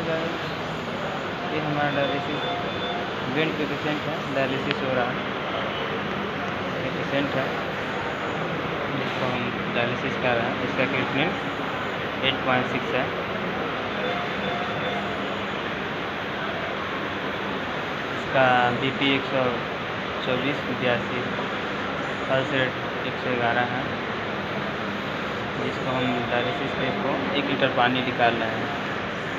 Guys, ये हमारा dialysis went पे पेशेंट है, डायलिसिस हो रहा है। ये पेशेंट है जिसको हम डायलिसिस कर रहे हैं। इसका क्रिएटिनिन 8.6 है। इसका BP 124/82, पल्स रेट 111 है। जिसको हम डायलिसिस पे इसको 1 लीटर पानी निकाल रहे हैं।